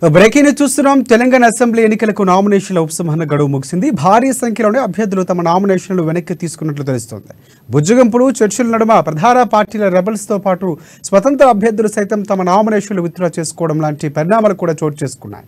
Breaking news చూస్తున్నాం. Telangana assembly ఎన్నికలకు నామినేషన్ల ఉపసంహరణ గడువు ముగిసింది. భారీ సంఖ్యలోనే అభ్యర్థులు తమ నామినేషన్లు వెనక్కి తీసుకున్నట్లు తెలుస్తోంది. బుజ్జగింపులు చర్చల నడుమ ప్రధాన పార్టీల రెబల్స్తో పాటు స్వతంత్ర అభ్యర్థులు సైతం తమ నామినేషన్లు విత్డ్రా చేసుకోవడం లాంటి పరిణామాలు కూడా చోటు చేసుకున్నాయి.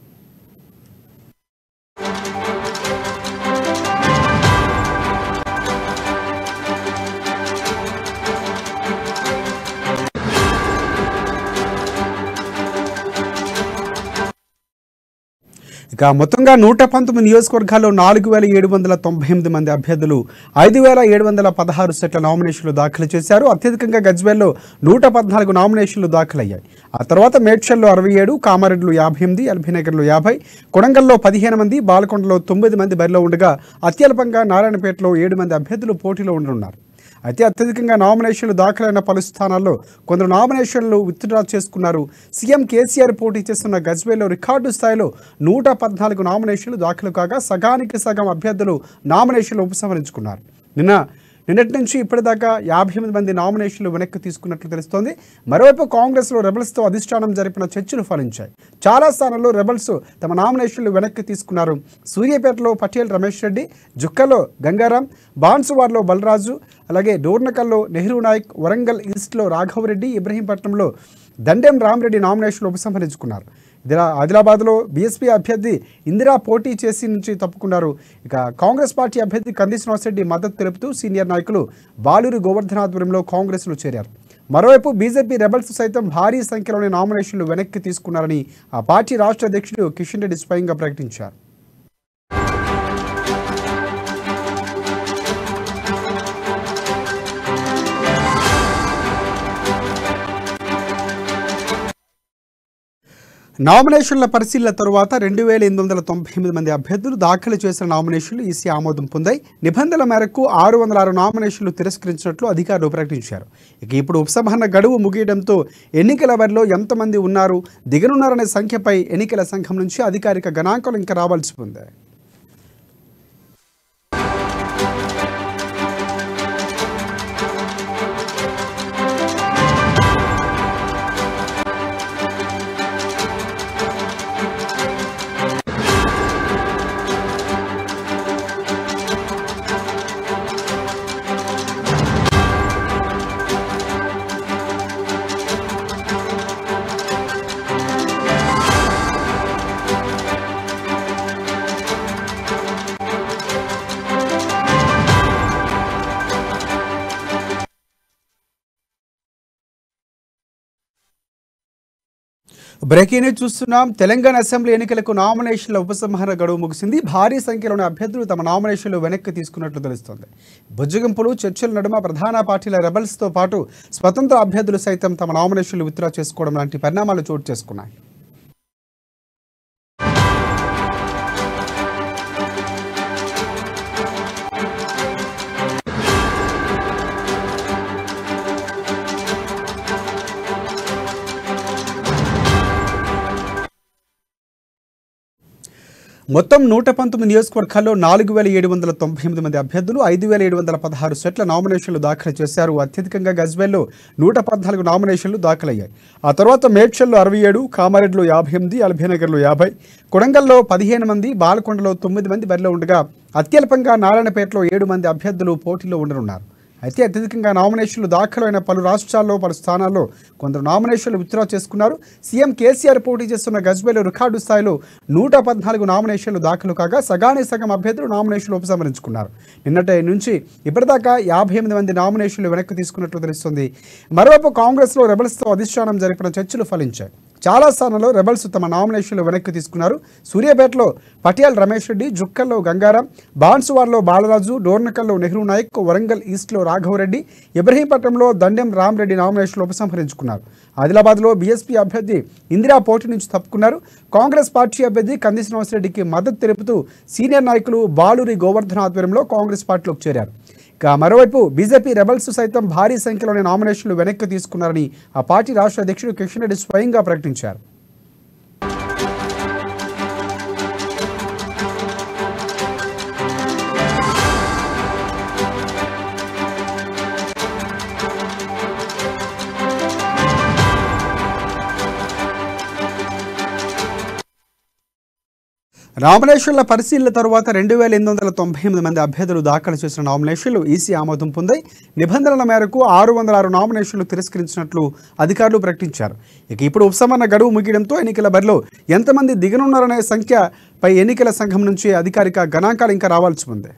ఇక మొత్తంగా 119 నియోజకవర్గాల్లో 4798 మంది అభ్యర్థులు 5716 సెట్ల నామినేషన్లు దాఖలు చేశారు. అత్యధికంగా గజ్వేల్లో 114 నామినేషన్లు దాఖలయ్యాయి. ఆ తర్వాత మేడ్చల్లో 67, కామారెడ్డిలో 58, ఎల్బీనగర్లో 50, కొడంగల్లో 15 మంది, బాలకొండలో 9 మంది బరిలో ఉండగా అత్యల్పంగా నారాయణపేటలో 7 మంది అభ్యర్థులు పోటీలో ఉండనున్నారు. అయితే అత్యధికంగా నామినేషన్లు దాఖలైన పలు స్థానాల్లో కొందరు నామినేషన్లు విత్డ్రా చేసుకున్నారు. సీఎం కేసీఆర్ పోటీ చేస్తున్న గజ్వేల్లో రికార్డు స్థాయిలో 114 నామినేషన్లు దాఖలు కాగా సగానికి సగం అభ్యర్థులు నామినేషన్లు ఉపసంహరించుకున్నారు. నిన్నటి నుంచి ఇప్పటిదాకా 58 మంది నామినేషన్లు వెనక్కి తీసుకున్నట్లు తెలుస్తోంది. మరోవైపు కాంగ్రెస్లో రెబల్స్తో అధిష్టానం జరిపిన చర్చలు ఫలించాయి. చాలా స్థానాల్లో రెబల్స్ తమ నామినేషన్లు వెనక్కి తీసుకున్నారు. సూర్యాపేటలో పటేల్ రమేష్ రెడ్డి, జుక్కల్లో గంగారాం, బాన్సువాడలో బలరాజు, అలాగే డోర్నకల్లో నెహ్రూ నాయక్, వరంగల్ ఈస్ట్లో రాఘవరెడ్డి, ఇబ్రహీంపట్నంలో దండెం రామరెడ్డి నామినేషన్లు ఉపసంహరించుకున్నారు. ఆదిలాబాద్లో బీఎస్పీ అభ్యర్థి ఇందిరా పోటీ చేసి నుంచి తప్పుకున్నారు. ఇక కాంగ్రెస్ పార్టీ అభ్యర్థి కంది శ్రీనివాసరెడ్డి మద్దతు తెలుపుతూ సీనియర్ నాయకులు బాలూరి గోవర్ధన్ ఆధ్వర్యంలో కాంగ్రెస్లో చేరారు. మరోవైపు బీజేపీ రెబల్స్ సైతం భారీ సంఖ్యలోని నామినేషన్లు వెనక్కి తీసుకున్నారని ఆ పార్టీ రాష్ట్ర అధ్యక్షుడు కిషన్ రెడ్డి స్వయంగా ప్రకటించారు. నామినేషన్ల పరిశీలన తరువాత 2898 మంది అభ్యర్థులు దాఖలు చేసిన నామినేషన్లు ఈసీ ఆమోదం పొందాయి. నిబంధనల మేరకు 606 నామినేషన్లు తిరస్కరించినట్లు అధికారులు ప్రకటించారు. ఇక ఇప్పుడు ఉపసంహరణ గడువు ముగియడంతో ఎన్నికల బరిలో ఎంతమంది ఉన్నారు, దిగనున్నారనే సంఖ్యపై ఎన్నికల సంఘం నుంచి అధికారిక గణాంకాలు ఇంకా రావాల్సి ఉంది. బ్రేకింగ్ న్యూస్ చూస్తున్నాం. తెలంగాణ అసెంబ్లీ ఎన్నికలకు నామినేషన్ల ఉపసంహరణ గడువు ముగిసింది. భారీ సంఖ్యలోని అభ్యర్థులు తమ నామినేషన్లు వెనక్కి తీసుకున్నట్లు తెలుస్తోంది. బుజ్జగింపులు చర్చల నడుమ ప్రధాన పార్టీల రెబల్స్తో పాటు స్వతంత్ర అభ్యర్థులు సైతం తమ నామినేషన్లు విత్డ్రా చేసుకోవడం లాంటి పరిణామాలు చోటు చేసుకున్నాయి. మొత్తం 119 నియోజకవర్గాల్లో 4798 మంది అభ్యర్థులు 5716 సెట్ల నామినేషన్లు దాఖలు చేశారు. అత్యధికంగా గజ్వేల్లో 114 నామినేషన్లు దాఖలయ్యాయి. ఆ తర్వాత మేడ్చల్లో 67, కామారెడ్డిలో 58, ఎల్బీనగర్లో 50, కొడంగల్లో 15 మంది, బాలకొండలో 9 మంది బరిలో ఉండగా అత్యల్పంగా నారాయణపేటలో 7 మంది అభ్యర్థులు పోటీలో ఉండనున్నారు. అయితే అత్యధికంగా నామినేషన్లు దాఖలైన పలు రాష్ట్రాల్లో పలు స్థానాల్లో కొందరు నామినేషన్లు విత్డ్రా చేసుకున్నారు. సీఎం కేసీఆర్ పోటీ చేస్తున్న గజ్వేల్లో రికార్డు స్థాయిలో 114 నామినేషన్లు దాఖలు కాగా సగానికి సగం అభ్యర్థులు నామినేషన్లు ఉపసంహరించుకున్నారు. నిన్నటి నుంచి ఇప్పటిదాకా 58 మంది నామినేషన్లు వెనక్కి తీసుకున్నట్లు తెలుస్తుంది. మరోవైపు కాంగ్రెస్లో రెబల్స్తో అధిష్టానం జరిపిన చర్చలు ఫలించాయి. చాలా స్థానాల్లో రెబల్స్ తమ నామినేషన్లు వెనక్కి తీసుకున్నారు. సూర్యాపేటలో పటేల్ రమేష్ రెడ్డి, జుక్కల్లో గంగారాం, బాన్సువాడలో బాలరాజు, డోర్నకల్లో నెహ్రూ నాయక్, వరంగల్ ఈస్ట్లో రాఘవరెడ్డి, ఇబ్రహీంపట్నంలో దండెం రామరెడ్డి నామినేషన్లు ఉపసంహరించుకున్నారు. ఆదిలాబాద్లో బీఎస్పీ అభ్యర్థి ఇందిరా పోటీ నుంచి తప్పుకున్నారు. కాంగ్రెస్ పార్టీ అభ్యర్థి కంది శ్రీనివాసరెడ్డికి మద్దతు తెలుపుతూ సీనియర్ నాయకులు బాలూరి గోవర్ధన్ ఆధ్వర్యంలో కాంగ్రెస్ పార్టీలోకి చేరారు. ఇక మరోవైపు బీజేపీ రెబల్స్ సైతం భారీ సంఖ్యలోని నామినేషన్లు వెనక్కి తీసుకున్నారని ఆ పార్టీ రాష్ట్ర అధ్యక్షుడు కిషన్ రెడ్డి స్వయంగా ప్రకటించారు. నామినేషన్ల పరిశీలన తరువాత 2898 మంది అభ్యర్థులు దాఖలు చేసిన నామినేషన్లు ఈసీ ఆమోదం పొందాయి. నిబంధనల మేరకు 606 నామినేషన్లు తిరస్కరించినట్లు అధికారులు ప్రకటించారు. ఇక ఇప్పుడు ఉపసంహరణ గడువు ముగియడంతో ఎన్నికల బరిలో ఎంతమంది దిగనున్నారనే సంఖ్యపై ఎన్నికల సంఘం నుంచి అధికారిక గణాంకాలు ఇంకా రావాల్సి ఉంది.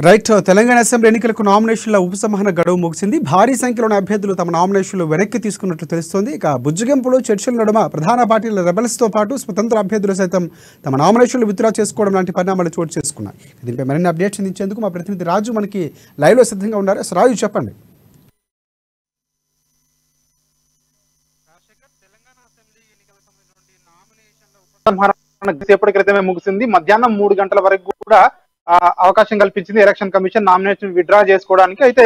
రైట్, తెలంగాణ అసెంబ్లీ ఎన్నికలకు నామినేషన్ల ఉపసంహరణ గడువు ముగిసింది. భారీ సంఖ్యలోని అభ్యర్థులు తమ నామినేషన్లు వెనక్కి తీసుకున్నట్లు తెలుస్తోంది. ఇక బుజ్జగింపులు చర్చల నడుమ ప్రధాన పార్టీల రెబల్స్తో పాటు స్వతంత్ర అభ్యర్థులు సైతం తమ నామినేషన్లు విత్డ్రా చేసుకోవడం లాంటి పరిణామాలు చోటు చేసుకున్నాయి. దీనిపై మరిన్ని అప్డేట్స్ అందించేందుకు మా ప్రతినిధి రాజు మనకి లైవ్లో సిద్ధంగా ఉన్నారు. రాజు, చెప్పండి. సేపటి క్రితమే ముగిసింది. మధ్యాహ్నం 3 గంటల వరకు కూడా అవకాశం కల్పించింది ఎలక్షన్ కమిషన్ నామినేషన్ విత్డ్రా చేసుకోవడానికి. అయితే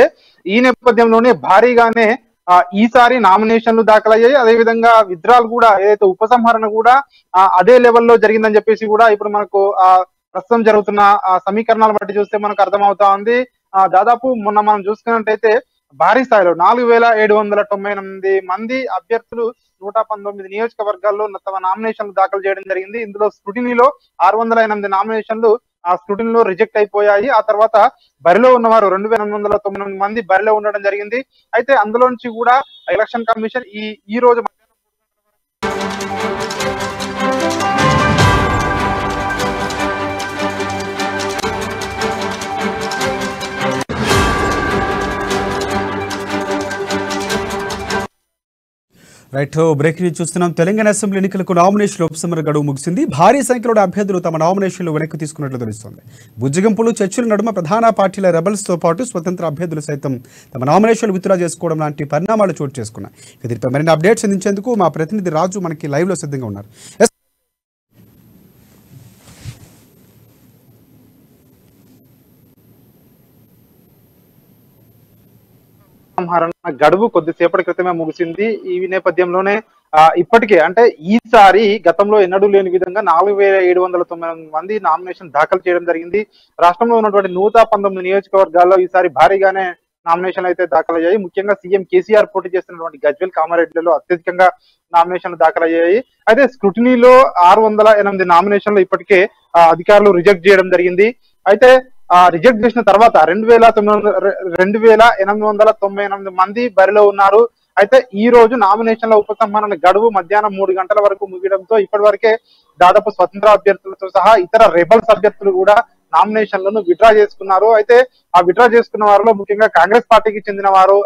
ఈ నేపథ్యంలోనే భారీగానే ఈసారి నామినేషన్లు దాఖలయ్యాయి. అదే విధంగా విత్డ్రాల్ కూడా ఏదైతే ఉపసంహరణ కూడా అదే లెవెల్లో జరిగిందని చెప్పేసి కూడా ఇప్పుడు మనకు ప్రస్తుతం జరుగుతున్న సమీకరణాలు బట్టి చూస్తే మనకు అర్థమవుతా ఉంది. దాదాపు మొన్న మనం చూసుకున్నట్టయితే భారీ స్థాయిలో 4798 మంది అభ్యర్థులు 119 నియోజకవర్గాల్లో తమ నామినేషన్లు దాఖలు చేయడం జరిగింది. ఇందులో స్క్రూటినీలో 608 నామినేషన్లు స్క్రూటినీలో రిజెక్ట్ అయిపోయాయి. ఆ తర్వాత బరిలో ఉన్నవారు 2899 మంది బరిలో ఉండడం జరిగింది. అయితే అందులో నుంచి కూడా ఎలక్షన్ కమిషన్ ఈ రోజు రైట్, బ్రేక్ న్యూస్ చూస్తున్నాం. తెలంగాణ అసెంబ్లీ ఎన్నికలకు నామినేషన్ల ఉపసంహరణ గడువు ముగిసింది. భారీ సంఖ్యలో అభ్యర్థులు తమ నామినేషన్లు వెనక్కి తీసుకున్నట్లు తెలుస్తోంది. బుజ్జగింపులు చర్చల నడుమ ప్రధాన పార్టీల రెబల్స్తో పాటు స్వతంత్ర అభ్యర్థులు సైతం తమ నామినేషన్లు విత్డ్రా చేసుకోవడం లాంటి పరిణామాలు చోటు చేసుకున్నాయి. దీనిపై మరిన్ని అప్డేట్స్ అందించేందుకు మా ప్రతినిధి రాజు మనకి లైవ్లో సిద్ధంగా ఉన్నారు. సంహరణ గడువు కొద్దిసేపటి క్రితమే ముగిసింది. ఈ నేపథ్యంలోనే ఇప్పటికే అంటే ఈసారి గతంలో ఎన్నడూ లేని విధంగా 4798 మంది నామినేషన్ దాఖలు చేయడం జరిగింది. రాష్ట్రంలో ఉన్నటువంటి 119 నియోజకవర్గాల్లో ఈసారి భారీగానే నామినేషన్లు అయితే దాఖలయ్యాయి. ముఖ్యంగా సీఎం కేసీఆర్ పోటీ చేస్తున్నటువంటి గజ్వేల్ కామారెడ్డిలో అత్యధికంగా నామినేషన్లు దాఖలయ్యాయి. అయితే స్క్రూటినీలో 608 నామినేషన్లు ఇప్పటికే అధికారులు రిజెక్ట్ చేయడం జరిగింది. అయితే రిజెక్ట్ చేసిన తర్వాత 2898 మంది బరిలో ఉన్నారు. అయితే ఈ రోజు నామినేషన్ల ఉపసంహరణ గడువు మధ్యాహ్నం 3 గంటల వరకు ముగియడంతో ఇప్పటి వరకే దాదాపు స్వతంత్ర అభ్యర్థులతో సహా ఇతర రెబల్స్ అభ్యర్థులు కూడా నామినేషన్లను విత్డ్రా చేసుకున్నారు. అయితే ఆ విత్డ్రా చేసుకున్న వారిలో ముఖ్యంగా కాంగ్రెస్ పార్టీకి చెందిన వారు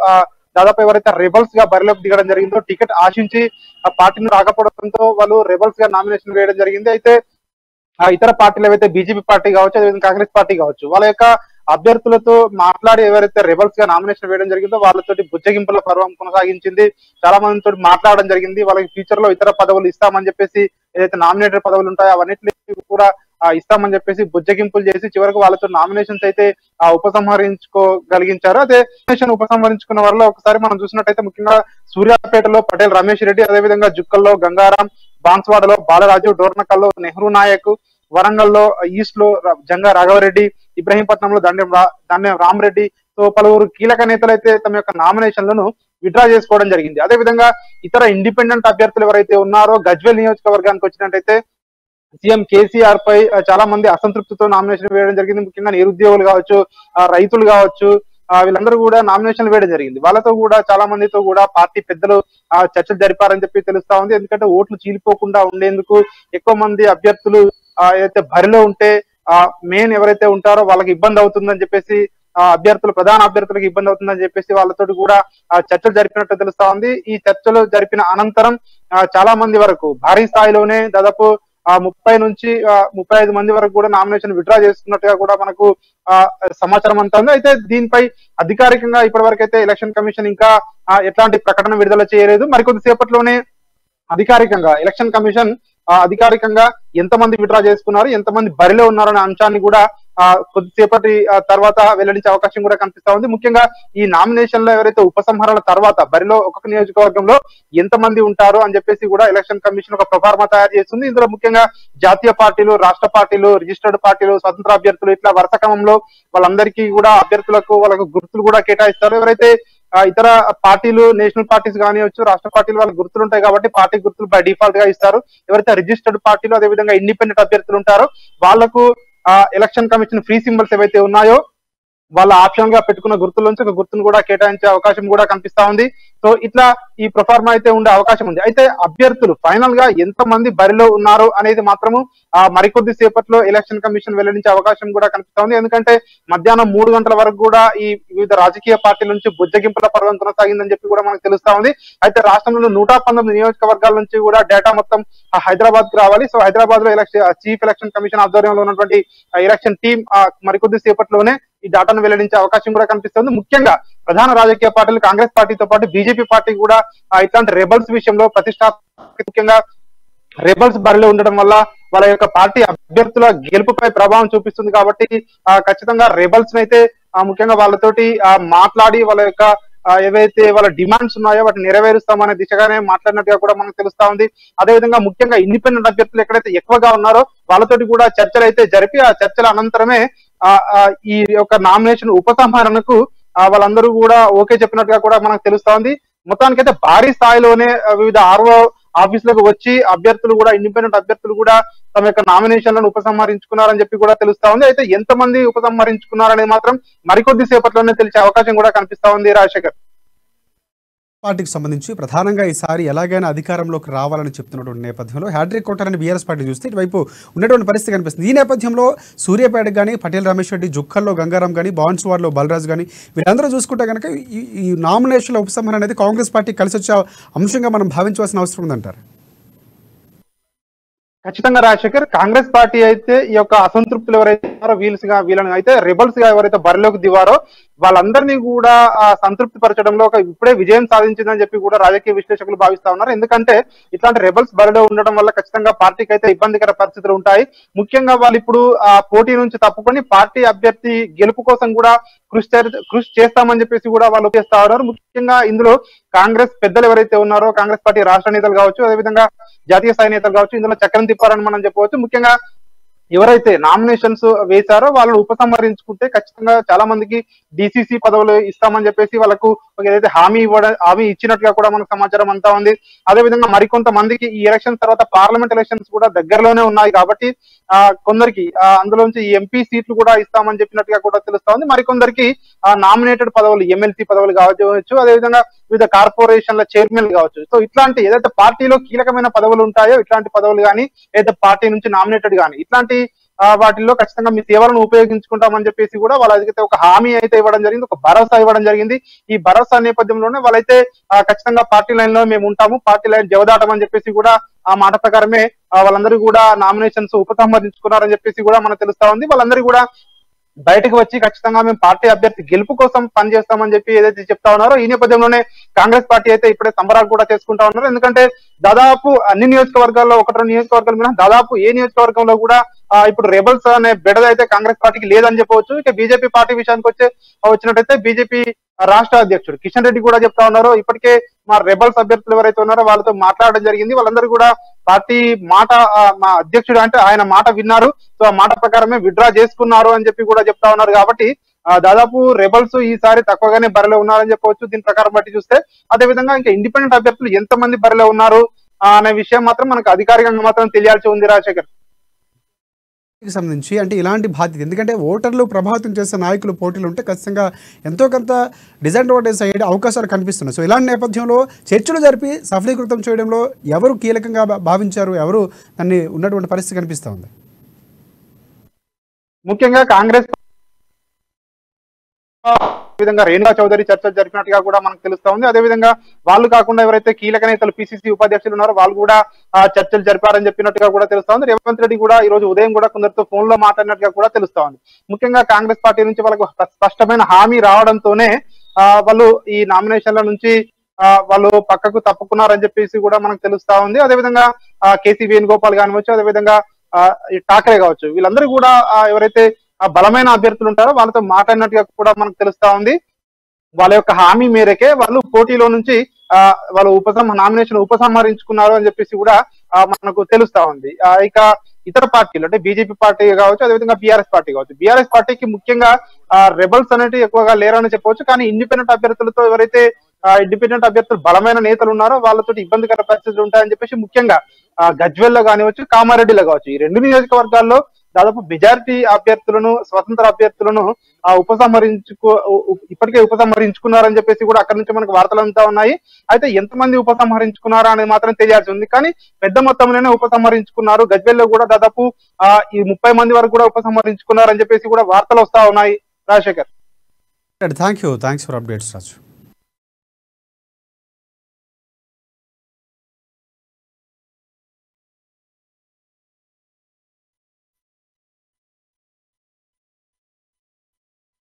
దాదాపు ఎవరైతే రెబల్స్ గా బరిలోకి దిగడం జరిగిందో, టికెట్ ఆశించి ఆ పార్టీని రాకపోవడంతో వాళ్ళు రెబల్స్ గా నామినేషన్ వేయడం జరిగింది. అయితే ఇతర పార్టీలు ఏవైతే బీజేపీ పార్టీ కావచ్చు, అదేవిధంగా కాంగ్రెస్ పార్టీ కావచ్చు, వాళ్ళ యొక్క అభ్యర్థులతో మాట్లాడి ఎవరైతే రెబల్స్ గా నామినేషన్ వేయడం జరిగిందో వాళ్ళతోటి బుజ్జగింపుల పర్వం కొనసాగించింది. చాలా మందితో మాట్లాడడం జరిగింది. వాళ్ళకి ఫ్యూచర్ లో ఇతర పదవులు ఇస్తామని చెప్పేసి, ఏదైతే నామినేటెడ్ పదవులు ఉంటాయో అవన్నిటిని కూడా ఇస్తామని చెప్పేసి బుజ్జగింపులు చేసి చివరకు వాళ్ళతో నామినేషన్స్ అయితే ఉపసంహరించుకోగలిగించారు. అదే నామినేషన్ ఉపసంహరించుకున్న వారిలో ఒకసారి మనం చూసినట్టయితే ముఖ్యంగా సూర్యాపేటలో పటేల్ రమేష్ రెడ్డి, అదేవిధంగా జుక్కల్లో గంగారాం, బాన్స్వాడలో బాలరాజు, డోర్నకల్లో నెహ్రూ నాయక్, వరంగల్లో ఈస్ట్ లో జంగా రాఘవరెడ్డి, ఇబ్రహీంపట్నంలో దండెం రామరెడ్డి, సో పలువురు కీలక నేతలు అయితే తమ యొక్క నామినేషన్లను విత్డ్రా చేసుకోవడం జరిగింది. అదే విధంగా ఇతర ఇండిపెండెంట్ అభ్యర్థులు ఎవరైతే ఉన్నారో గజ్వేల్ నియోజకవర్గానికి వచ్చినట్టయితే సీఎం కేసీఆర్ పై చాలా మంది అసంతృప్తితో నామినేషన్ వేయడం జరిగింది. ముఖ్యంగా నిరుద్యోగులు కావచ్చు, రైతులు కావచ్చు, వీళ్ళందరూ కూడా నామినేషన్లు వేయడం జరిగింది. వాళ్ళతో కూడా చాలా మందితో కూడా పార్టీ పెద్దలు చర్చలు జరిపారని చెప్పి తెలుస్తా ఉంది. ఎందుకంటే ఓట్లు చీలిపోకుండా ఉండేందుకు ఎక్కువ మంది అభ్యర్థులు ఏదైతే బరిలో ఉంటే మెయిన్ ఎవరైతే ఉంటారో వాళ్ళకి ఇబ్బంది అవుతుందని చెప్పేసి, ప్రధాన అభ్యర్థులకు ఇబ్బంది అవుతుందని చెప్పేసి వాళ్ళతో కూడా చర్చలు జరిపినట్టు తెలుస్తా ఉంది. ఈ చర్చలు జరిపిన అనంతరం చాలా మంది వరకు భారీ స్థాయిలోనే దాదాపు 30 నుంచి 35 మంది వరకు కూడా నామినేషన్ విత్డ్రా చేసుకున్నట్టుగా కూడా మనకు సమాచారం అంతా ఉంది. అయితే దీనిపై అధికారికంగా ఇప్పటి వరకు అయితే ఎలక్షన్ కమిషన్ ఇంకా ఎట్లాంటి ప్రకటన విడుదల చేయలేదు. మరికొద్ది సేపట్లోనే అధికారికంగా ఎలక్షన్ కమిషన్ అధికారికంగా ఎంతమంది విత్డ్రా చేసుకున్నారు, ఎంతమంది బరిలో ఉన్నారు అనే అంశాన్ని కూడా కొద్దిసేపటి తర్వాత వెల్లడించే అవకాశం కూడా కనిపిస్తా ఉంది. ముఖ్యంగా ఈ నామినేషన్ లో ఎవరైతే ఉపసంహరణ తర్వాత బరిలో ఒక్కొక్క నియోజకవర్గంలో ఎంతమంది ఉంటారు అని చెప్పేసి కూడా ఎలక్షన్ కమిషన్ ఒక ప్రొఫార్మా తయారు చేస్తుంది. ఇందులో ముఖ్యంగా జాతీయ పార్టీలు, రాష్ట్ర పార్టీలు, రిజిస్టర్డ్ పార్టీలు, స్వతంత్ర అభ్యర్థులు ఇట్లా వరుస క్రమంలో వాళ్ళందరికీ కూడా అభ్యర్థులకు వాళ్ళకు గుర్తులు కూడా కేటాయిస్తారు. ఎవరైతే ఇతర పార్టీలు, నేషనల్ పార్టీస్ కానివచ్చు, రాష్ట్ర పార్టీలు వాళ్ళ గుర్తులు ఉంటాయి కాబట్టి పార్టీ గుర్తులు బై డిఫాల్ట్ గా ఇస్తారు. ఎవరైతే రిజిస్టర్డ్ పార్టీలు అదేవిధంగా ఇండిపెండెంట్ అభ్యర్థులు ఉంటారో వాళ్లకు ఎలక్షన్ కమిషన్ ఫ్రీ సింబల్స్ ఏవైతే ఉన్నాయో వాళ్ళ ఆప్షన్ గా పెట్టుకున్న గుర్తుల నుంచి ఒక గుర్తును కూడా కేటాయించే అవకాశం కూడా కనిపిస్తా ఉంది. సో ఇట్లా ఈ ప్రొఫార్మా అయితే ఉండే అవకాశం ఉంది. అయితే అభ్యర్థులు ఫైనల్ గా ఎంత మంది బరిలో ఉన్నారు అనేది మాత్రము మరికొద్ది సేపట్లో ఎలక్షన్ కమిషన్ వెల్లడించే అవకాశం కూడా కనిపిస్తా ఉంది. ఎందుకంటే మధ్యాహ్నం 3 గంటల వరకు కూడా ఈ వివిధ రాజకీయ పార్టీల నుంచి బుజ్జగింపుల పర్వం కొనసాగిందని చెప్పి కూడా మనకు తెలుస్తా ఉంది. అయితే రాష్ట్రంలో 119 నియోజకవర్గాల నుంచి కూడా డేటా మొత్తం హైదరాబాద్ కు రావాలి. సో హైదరాబాద్ లో చీఫ్ ఎలక్షన్ కమిషన్ ఆధ్వర్యంలో ఉన్నటువంటి ఎలక్షన్ టీం మరికొద్ది సేపట్లోనే ఈ డేటాను వెల్లడించే అవకాశం కూడా కనిపిస్తుంది. ముఖ్యంగా ప్రధాన రాజకీయ పార్టీలు కాంగ్రెస్ పార్టీతో పాటు బీజేపీ పార్టీ కూడా ఇట్లాంటి రెబల్స్ విషయంలో ముఖ్యంగా రెబల్స్ బరిలో ఉండడం వల్ల వాళ్ళ యొక్క పార్టీ అభ్యర్థుల గెలుపుపై ప్రభావం చూపిస్తుంది. కాబట్టి ఖచ్చితంగా రెబల్స్ అయితే ముఖ్యంగా వాళ్ళతోటి మాట్లాడి వాళ్ళ యొక్క ఏవైతే వాళ్ళ డిమాండ్స్ ఉన్నాయో వాటిని నెరవేరుస్తామనే దిశగానే మాట్లాడినట్టుగా కూడా మనకు తెలుస్తా ఉంది. అదేవిధంగా ముఖ్యంగా ఇండిపెండెంట్ అభ్యర్థులు ఎక్కడైతే ఎక్కువగా ఉన్నారో వాళ్ళతోటి కూడా చర్చలు అయితే జరిపి ఆ చర్చల అనంతరమే ఈ యొక్క నామినేషన్ ఉపసంహరణకు వాళ్ళందరూ కూడా ఓకే చెప్పినట్టుగా కూడా మనకు తెలుస్తా ఉంది. మొత్తానికైతే భారీ స్థాయిలోనే వివిధ ఆర్ఓ ఆఫీసులకు వచ్చి అభ్యర్థులు కూడా ఇండిపెండెంట్ అభ్యర్థులు కూడా తమ యొక్క నామినేషన్లను ఉపసంహరించుకున్నారని చెప్పి కూడా తెలుస్తా ఉంది. అయితే ఎంతమంది ఉపసంహరించుకున్నారనేది మాత్రం మరికొద్ది సేపట్లోనే తెలిసే అవకాశం కూడా కనిపిస్తా ఉంది. రాజశేఖర్, పార్టీకి సంబంధించి ప్రధానంగా ఈసారి ఎలాగైనా అధికారంలోకి రావాలని చెప్తున్నటువంటి నేపథ్యంలో హ్యాట్రిక్ కొట్టారని బీఆర్ఎస్ పార్టీ చూస్తే ఇటువైపు ఉన్నటువంటి పరిస్థితి కనిపిస్తుంది. ఈ నేపథ్యంలో సూర్యాపేట కానీ, పటేల్ రమేష్ రెడ్డి, జుక్కల్లో గంగారాం కానీ, బాన్సువాడలో బలరాజ్ కానీ వీళ్ళందరూ చూసుకుంటే కనుక ఈ నామినేషన్ల ఉపసంహరణ అనేది కాంగ్రెస్ పార్టీ కలిసి వచ్చే అంశంగా మనం భావించవలసిన అవసరం ఉందంటారు. ఖచ్చితంగా రాజశేఖర్, కాంగ్రెస్ పార్టీ అయితే ఈ యొక్క అసంతృప్తులు ఎవరైతే ఉన్నారో వీళ్ళని అయితే రెబల్స్ గా ఎవరైతే బరిలోకి దివారో వాళ్ళందరినీ కూడా సంతృప్తి పరచడంలో ఇప్పుడే విజయం సాధించిందని చెప్పి కూడా రాజకీయ విశ్లేషకులు భావిస్తా ఉన్నారు. ఎందుకంటే ఇట్లాంటి రెబల్స్ బరిలో ఉండడం వల్ల ఖచ్చితంగా పార్టీకి అయితే ఇబ్బందికర పరిస్థితులు ఉంటాయి. ముఖ్యంగా వాళ్ళు ఇప్పుడు పోటీ నుంచి తప్పుకొని పార్టీ అభ్యర్థి గెలుపు కోసం కూడా కృషి చేస్తామని చెప్పేసి కూడా వాళ్ళు చేస్తా ఉన్నారు. ముఖ్యంగా ఇందులో కాంగ్రెస్ పెద్దలు ఎవరైతే ఉన్నారో కాంగ్రెస్ పార్టీ రాష్ట్ర నేతలు కావచ్చు, అదేవిధంగా జాతీయ స్థాయి నేతలు కావచ్చు, ఇందులో చక్రం తిప్పారని మనం చెప్పవచ్చు. ముఖ్యంగా ఎవరైతే నామినేషన్స్ వేశారో వాళ్ళని ఉపసంహరించుకుంటే ఖచ్చితంగా చాలా మందికి డిసిసి పదవులు ఇస్తామని చెప్పేసి వాళ్ళకు ఏదైతే హామీ ఇచ్చినట్టుగా కూడా మనకు సమాచారం అంతా ఉంది. అదేవిధంగా మరికొంత మందికి ఈ ఎలక్షన్స్ తర్వాత పార్లమెంట్ ఎలక్షన్స్ కూడా దగ్గరలోనే ఉన్నాయి కాబట్టి కొందరికి అందులోంచి ఎంపీ సీట్లు కూడా ఇస్తామని చెప్పినట్టుగా కూడా తెలుస్తా ఉంది. మరికొందరికి నామినేటెడ్ పదవులు, ఎమ్మెల్సీ పదవులు కావచ్చు, అదేవిధంగా వివిధ కార్పొరేషన్ల చైర్మన్ కావచ్చు. సో ఇట్లాంటి ఏదైతే పార్టీలో కీలకమైన పదవులు ఉంటాయో ఇట్లాంటి పదవులు కానీ, ఏదైతే పార్టీ నుంచి నామినేటెడ్ కానీ ఇట్లాంటి వాటిల్లో ఖచ్చితంగా మీ సేవలను ఉపయోగించుకుంటామని చెప్పేసి కూడా వాళ్ళకైతే ఒక హామీ అయితే ఇవ్వడం జరిగింది, ఒక భరోసా ఇవ్వడం జరిగింది. ఈ భరోసా నేపథ్యంలోనే వాళ్ళైతే ఖచ్చితంగా పార్టీ లైన్ లో మేము ఉంటాము, పార్టీ లైన్ జవదాటమని చెప్పేసి కూడా ఆ మాట ప్రకారమే వాళ్ళందరూ కూడా నామినేషన్స్ ఉపసంహరించుకున్నారని చెప్పేసి కూడా మనకు తెలుస్తా ఉంది. వాళ్ళందరూ కూడా బయటకు వచ్చి ఖచ్చితంగా మేము పార్టీ అభ్యర్థి గెలుపు కోసం పనిచేస్తామని చెప్పి ఏదైతే చెప్తా ఉన్నారో ఈ నేపథ్యంలోనే కాంగ్రెస్ పార్టీ అయితే ఇప్పుడే సంబరాలు కూడా చేసుకుంటా ఉన్నారు. ఎందుకంటే దాదాపు అన్ని నియోజకవర్గాల్లో 1-2 నియోజకవర్గాలు మీద దాదాపు ఏ నియోజకవర్గంలో కూడా ఇప్పుడు రెబల్స్ అనే బెడద అయితే కాంగ్రెస్ పార్టీకి లేదని చెప్పవచ్చు. ఇక బీజేపీ పార్టీ విషయానికి వచ్చినట్టయితే బీజేపీ రాష్ట్ర అధ్యక్షుడు కిషన్ రెడ్డి కూడా చెప్తా ఉన్నారు, ఇప్పటికే మా రెబల్స్ అభ్యర్థులు ఎవరైతే ఉన్నారో వాళ్ళతో మాట్లాడడం జరిగింది. వాళ్ళందరూ కూడా పార్టీ మాట, మా అధ్యక్షుడు అంటే ఆయన మాట విన్నారు, సో ఆ మాట ప్రకారమే విత్డ్రా చేసుకున్నారు అని చెప్పి కూడా చెప్తా ఉన్నారు. కాబట్టి దాదాపు రెబల్స్ ఈసారి తక్కువగానే బరిలో ఉన్నారని చెప్పవచ్చు దీని ప్రకారం బట్టి చూస్తే. అదేవిధంగా ఇంకా ఇండిపెండెంట్ అభ్యర్థులు ఎంతమంది బరిలో ఉన్నారు అనే విషయం మాత్రం మనకు అధికారికంగా మాత్రం తెలియాల్సి ఉంది. రాజశేఖర్, సంబంధించి అంటే ఇలాంటి బాధ్యత, ఎందుకంటే ఓటర్లు ప్రభావితం చేసే నాయకులు పోటీలు ఉంటే ఖచ్చితంగా ఎంతో కొంత డిసడ్వాంటేజ్ అయ్యే అవకాశాలు కనిపిస్తున్నాయి. సో ఇలాంటి నేపథ్యంలో చర్చలు జరిపి సఫలీకృతం చేయడంలో ఎవరు కీలకంగా భావించారు, ఎవరు దాన్ని ఉన్నటువంటి పరిస్థితి కనిపిస్తా ఉంది? ముఖ్యంగా కాంగ్రెస్ విధంగా రేణుకా చౌదరి చర్చలు జరిపినట్టుగా కూడా మనకు తెలుస్తా ఉంది. అదేవిధంగా వాళ్ళు కాకుండా ఎవరైతే కీలక నేతలు పిసిసి ఉపాధ్యక్షులు ఉన్నారో వాళ్ళు కూడా చర్చలు జరిపారని చెప్పినట్టుగా కూడా తెలుస్తా ఉంది. రేవంత్ రెడ్డి కూడా ఈ రోజు ఉదయం కూడా కొందరితో ఫోన్ లో మాట్లాడినట్టుగా కూడా తెలుస్తా ఉంది. ముఖ్యంగా కాంగ్రెస్ పార్టీ నుంచి వాళ్ళకు స్పష్టమైన హామీ రావడంతోనే వాళ్ళు ఈ నామినేషన్ల నుంచి వాళ్ళు పక్కకు తప్పుకున్నారని చెప్పేసి కూడా మనకు తెలుస్తా ఉంది. అదేవిధంగా కేసీ వేణుగోపాల్ కానివచ్చు, అదేవిధంగా ఈ ఠాకరే కావచ్చు, వీళ్ళందరూ కూడా ఎవరైతే బలమైన అభ్యర్థులు ఉంటారో వాళ్ళతో మాట్లాడినట్టుగా కూడా మనకు తెలుస్తా ఉంది. వాళ్ళ యొక్క హామీ మేరకే వాళ్ళు పోటీలో నుంచి వాళ్ళు నామినేషన్ ఉపసంహరించుకున్నారు అని చెప్పేసి కూడా మనకు తెలుస్తా ఉంది. ఇక ఇతర పార్టీలు అంటే బీజేపీ పార్టీ కావచ్చు, అదేవిధంగా బీఆర్ఎస్ పార్టీ కావచ్చు. బీఆర్ఎస్ పార్టీకి ముఖ్యంగా రెబల్స్ అనేవి ఎక్కువగా లేరని చెప్పవచ్చు. కానీ ఇండిపెండెంట్ అభ్యర్థులతో ఎవరైతే ఇండిపెండెంట్ అభ్యర్థులు బలమైన నేతలు ఉన్నారో వాళ్ళతో ఇబ్బందికర పరిస్థితులు ఉంటాయని చెప్పేసి ముఖ్యంగా గజ్వేల్లో కానివచ్చు, కామారెడ్డిలో కావచ్చు, ఈ రెండు నియోజకవర్గాల్లో దాదాపు మెజారిటీ అభ్యర్థులను, స్వతంత్ర అభ్యర్థులను ఇప్పటికే ఉపసంహరించుకున్నారని చెప్పేసి కూడా అక్కడి నుంచి మనకు వార్తలు అంతా ఉన్నాయి. అయితే ఎంతమంది ఉపసంహరించుకున్నారా అనేది మాత్రం తెలియాల్సి ఉంది. కానీ పెద్ద మొత్తంలోనే ఉపసంహరించుకున్నారు. గజ్వేల్లో కూడా దాదాపు ఈ 30 మంది వరకు కూడా ఉపసంహరించుకున్నారని చెప్పేసి కూడా వార్తలు వస్తా ఉన్నాయి. Rajasekhar, thanks for updates Raju.